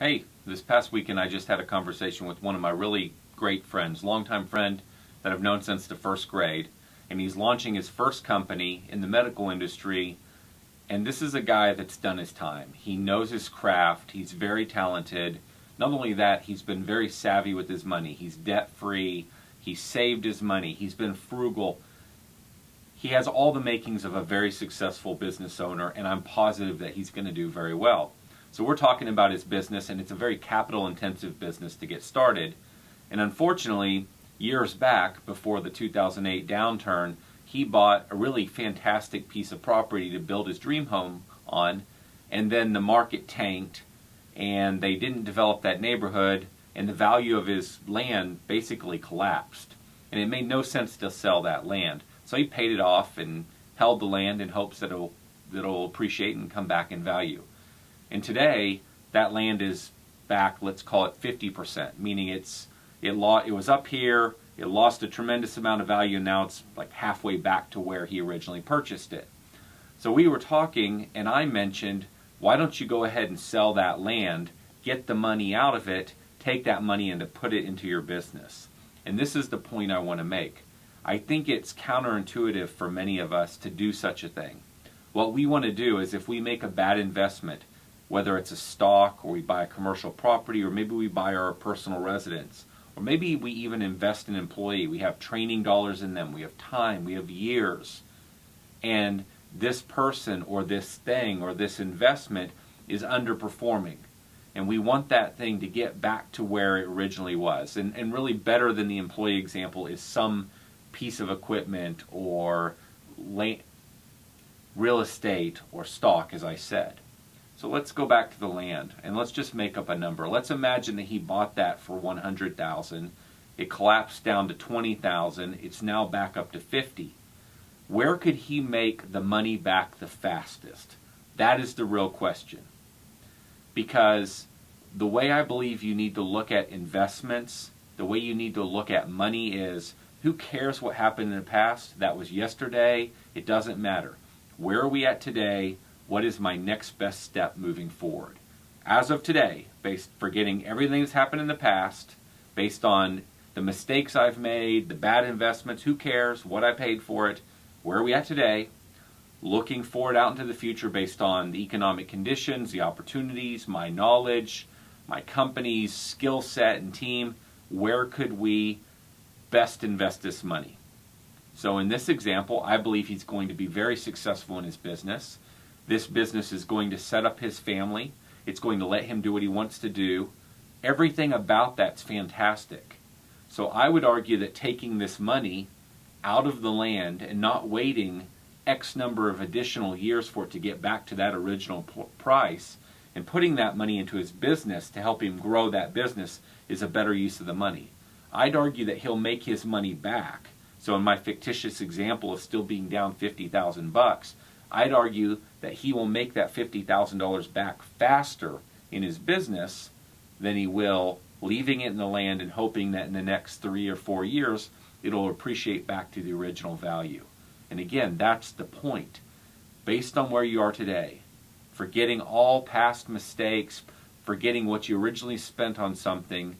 Hey, this past weekend I just had a conversation with one of my really great friends, longtime friend that I've known since the first grade, and he's launching his first company in the medical industry. And this is a guy that's done his time. He knows his craft, he's very talented. Not only that, he's been very savvy with his money. He's debt free, he's saved his money, he's been frugal. He has all the makings of a very successful business owner, and I'm positive that he's going to do very well. So we're talking about his business, and it's a very capital-intensive business to get started. And unfortunately, years back, before the 2008 downturn, he bought a really fantastic piece of property to build his dream home on, and then the market tanked, and they didn't develop that neighborhood, and the value of his land basically collapsed. And it made no sense to sell that land. So he paid it off and held the land in hopes that it'll appreciate and come back in value. And today, that land is back, let's call it 50%, meaning it was up here, it lost a tremendous amount of value, and now it's like halfway back to where he originally purchased it. So we were talking, and I mentioned, why don't you go ahead and sell that land, get the money out of it, take that money and to put it into your business. And this is the point I want to make. I think it's counterintuitive for many of us to do such a thing. What we want to do is, if we make a bad investment, whether it's a stock or we buy a commercial property or maybe we buy our personal residence, or maybe we even invest in an employee, we have training dollars in them, we have time, we have years, and this person or this thing or this investment is underperforming. And we want that thing to get back to where it originally was. And really better than the employee example is some piece of equipment or real estate or stock, as I said. So let's go back to the land and let's just make up a number. Let's imagine that he bought that for $100,000. It collapsed down to $20,000. It's now back up to $50,000. Where could he make the money back the fastest? That is the real question. Because the way I believe you need to look at investments, the way you need to look at money is, who cares what happened in the past? That was yesterday. It doesn't matter. Where are we at today? What is my next best step moving forward? As of today, forgetting everything that's happened in the past, based on the mistakes I've made, the bad investments, who cares, what I paid for it, where are we at today? Looking forward out into the future based on the economic conditions, the opportunities, my knowledge, my company's skill set and team, where could we best invest this money? So in this example, I believe he's going to be very successful in his business. This business is going to set up his family. It's going to let him do what he wants to do. Everything about that's fantastic. So I would argue that taking this money out of the land and not waiting X number of additional years for it to get back to that original price and putting that money into his business to help him grow that business is a better use of the money. I'd argue that he'll make his money back. So in my fictitious example of still being down $50,000, I'd argue that he will make that $50,000 back faster in his business than he will leaving it in the land and hoping that in the next 3 or 4 years it'll appreciate back to the original value. And again, that's the point. Based on where you are today, forgetting all past mistakes, forgetting what you originally spent on something,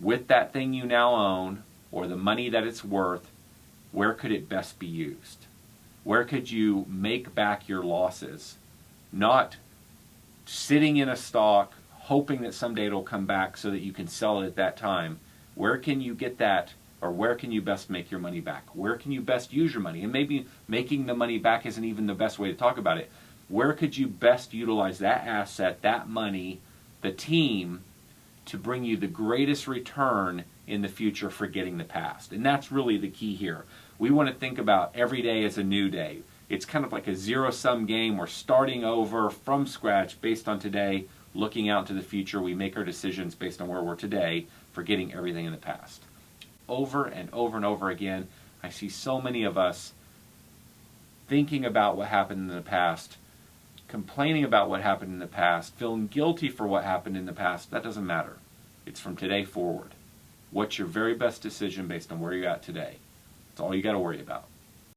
with that thing you now own or the money that it's worth, where could it best be used? Where could you make back your losses? Not sitting in a stock, hoping that someday it'll come back so that you can sell it at that time. Where can you get that, or where can you best make your money back? Where can you best use your money? And maybe making the money back isn't even the best way to talk about it. Where could you best utilize that asset, that money, the team, to bring you the greatest return in the future, forgetting the past? And that's really the key here. We want to think about every day as a new day. It's kind of like a zero-sum game. We're starting over from scratch based on today, looking out to the future. We make our decisions based on where we're today, forgetting everything in the past. Over and over and over again, I see so many of us thinking about what happened in the past, complaining about what happened in the past, feeling guilty for what happened in the past. That doesn't matter. It's from today forward. What's your very best decision based on where you're at today? That's all you got to worry about.